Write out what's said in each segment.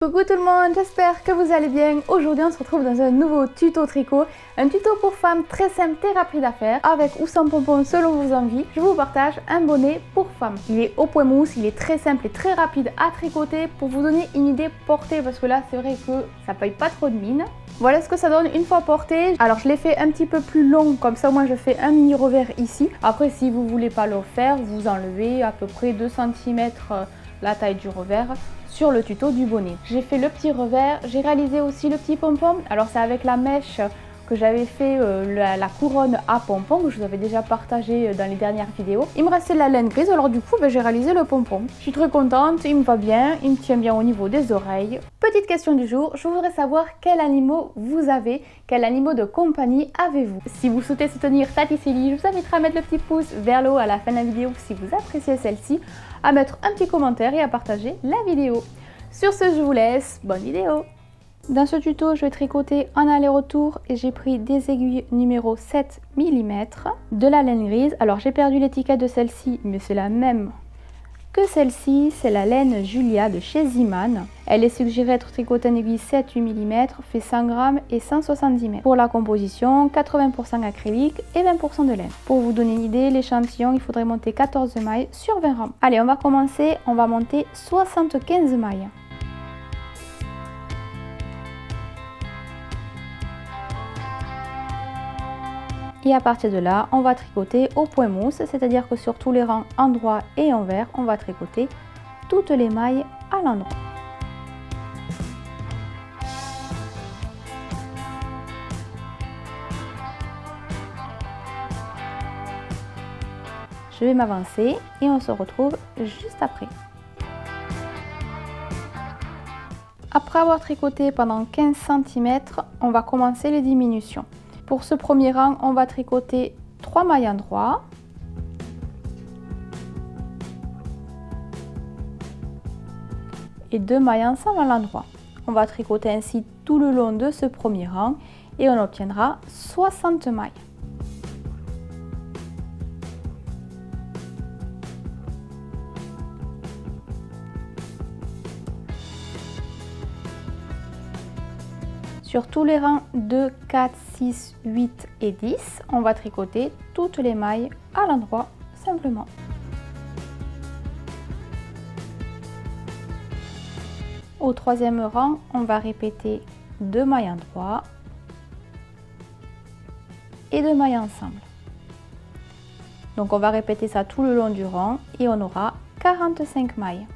Coucou tout le monde, j'espère que vous allez bien. Aujourd'hui on se retrouve dans un nouveau tuto tricot. Un tuto pour femmes très simple et rapide à faire, avec ou sans pompons selon vos envies. Je vous partage un bonnet pour femmes. Il est au point mousse, il est très simple et très rapide à tricoter pour vous donner une idée portée, parce que là c'est vrai que ça paye pas trop de mine. Voilà ce que ça donne une fois porté. Alors je l'ai fait un petit peu plus long, comme ça moi je fais un mini revers ici. Après si vous voulez pas le faire, vous enlevez à peu près 2 cm la taille du revers sur le tuto du bonnet. J'ai fait le petit revers, j'ai réalisé aussi le petit pompon. Alors c'est avec la mèche que j'avais fait la couronne à pompon, que je vous avais déjà partagé dans les dernières vidéos. Il me restait de la laine grise, alors du coup j'ai réalisé le pompon. Je suis très contente, il me va bien, il me tient bien au niveau des oreilles. Petite question du jour, je voudrais savoir quels animaux vous avez, quels animaux de compagnie avez-vous. Si vous souhaitez soutenir Tati Célie, je vous invite à mettre le petit pouce vers le haut à la fin de la vidéo si vous appréciez celle-ci, à mettre un petit commentaire et à partager la vidéo. Sur ce, je vous laisse, bonne vidéo. Dans ce tuto, je vais tricoter en aller-retour et j'ai pris des aiguilles numéro 7 mm, de la laine grise. Alors j'ai perdu l'étiquette de celle-ci, mais c'est la même que celle-ci, c'est la laine Julia de chez Ziman. Elle est suggérée être tricotée en aiguille 7-8 mm, fait 100 g et 170 m. Pour la composition, 80% acrylique et 20% de laine. Pour vous donner une idée, l'échantillon, il faudrait monter 14 mailles sur 20 rangs. Allez, on va commencer, on va monter 75 mailles. Et à partir de là, on va tricoter au point mousse, c'est-à-dire que sur tous les rangs endroit et envers, on va tricoter toutes les mailles à l'endroit. Je vais m'avancer et on se retrouve juste après. Après avoir tricoté pendant 15 cm, on va commencer les diminutions. Pour ce premier rang, on va tricoter 3 mailles endroit, et 2 mailles ensemble à l'endroit. On va tricoter ainsi tout le long de ce premier rang et on obtiendra 60 mailles. Sur tous les rangs 2, 4, 6, 8 et 10, on va tricoter toutes les mailles à l'endroit simplement. Au troisième rang, on va répéter 2 mailles endroit et 2 mailles ensemble. Donc on va répéter ça tout le long du rang et on aura 45 mailles.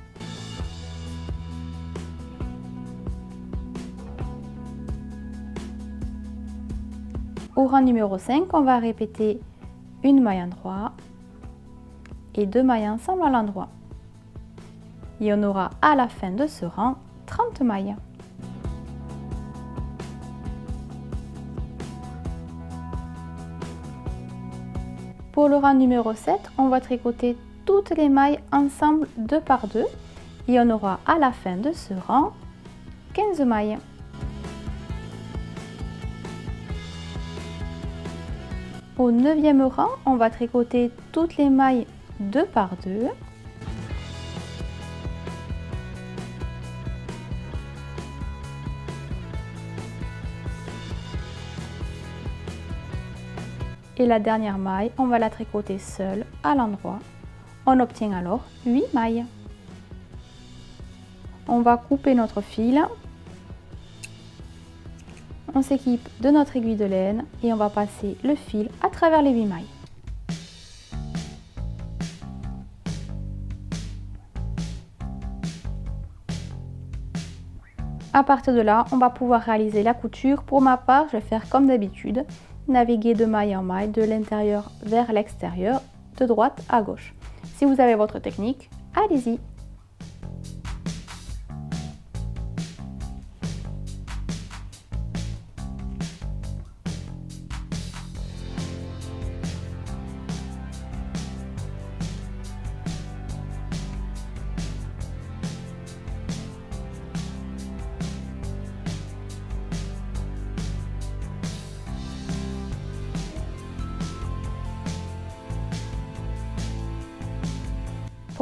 Au rang numéro 5, on va répéter une maille endroit et 2 mailles ensemble à l'endroit. Et on aura à la fin de ce rang 30 mailles. Pour le rang numéro 7, on va tricoter toutes les mailles ensemble 2 par 2 et on aura à la fin de ce rang 15 mailles. Au 9e rang, on va tricoter toutes les mailles 2 par 2. Et la dernière maille, on va la tricoter seule à l'endroit. On obtient alors 8 mailles. On va couper notre fil. On s'équipe de notre aiguille de laine et on va passer le fil à travers les 8 mailles. À partir de là, on va pouvoir réaliser la couture. Pour ma part, je vais faire comme d'habitude, naviguer de maille en maille, de l'intérieur vers l'extérieur, de droite à gauche. Si vous avez votre technique, allez-y.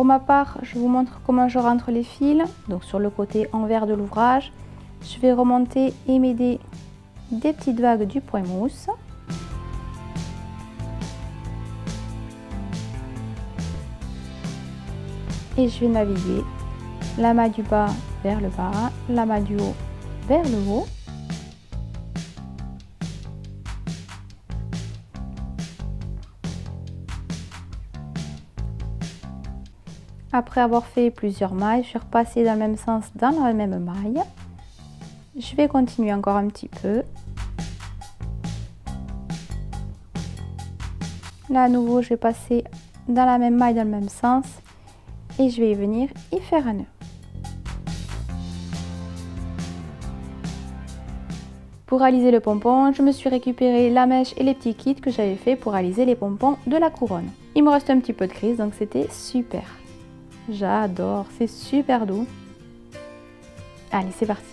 Pour ma part, je vous montre comment je rentre les fils. Donc sur le côté envers de l'ouvrage, je vais remonter et m'aider des petites vagues du point mousse. Et je vais naviguer l'amas du bas vers le bas, l'amas du haut vers le haut. Après avoir fait plusieurs mailles, je suis repassée dans le même sens dans la même maille. Je vais continuer encore un petit peu. Là à nouveau, je vais passer dans la même maille dans le même sens et je vais venir y faire un nœud. Pour réaliser le pompon, je me suis récupéré la mèche et les petits kits que j'avais fait pour réaliser les pompons de la couronne. Il me reste un petit peu de grise, donc c'était super. J'adore, c'est super doux. Allez, c'est parti.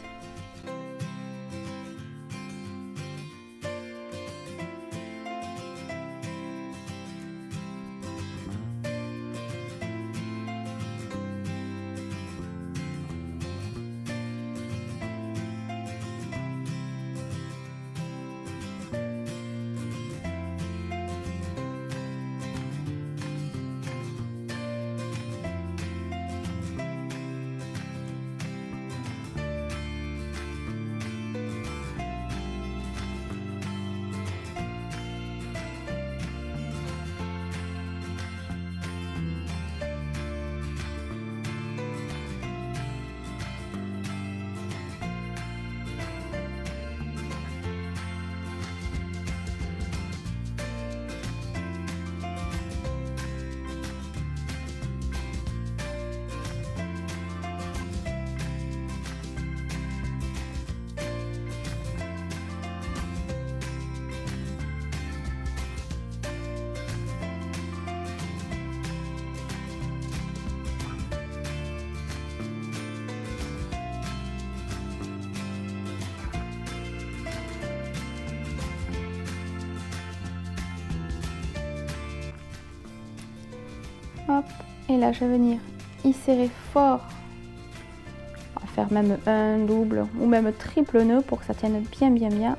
Hop, et là je vais venir y serrer fort. On va faire même un double ou même triple nœud pour que ça tienne bien bien bien.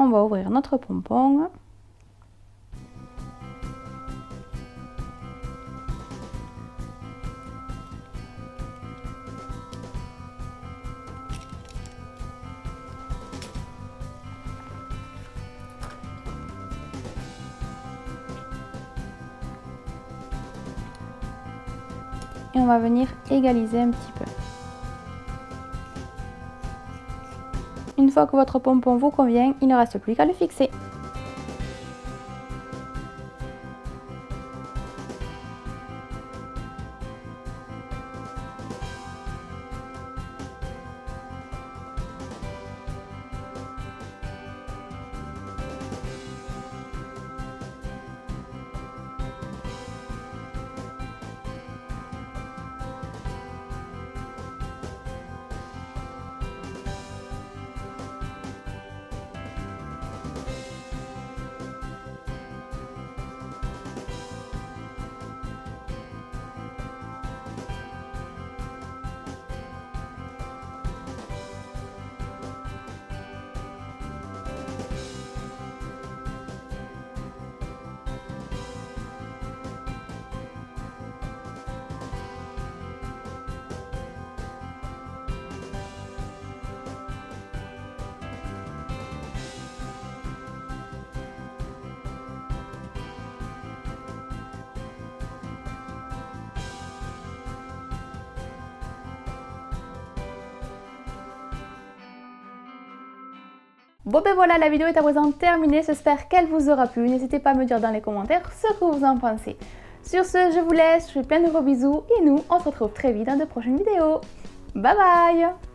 On va ouvrir notre pompon. Et on va venir égaliser un petit peu. Une fois que votre pompon vous convient, il ne reste plus qu'à le fixer. Bon ben voilà, la vidéo est à présent terminée, j'espère qu'elle vous aura plu. N'hésitez pas à me dire dans les commentaires ce que vous en pensez. Sur ce, je vous laisse, je vous fais plein de gros bisous et nous, on se retrouve très vite dans de prochaines vidéos. Bye bye!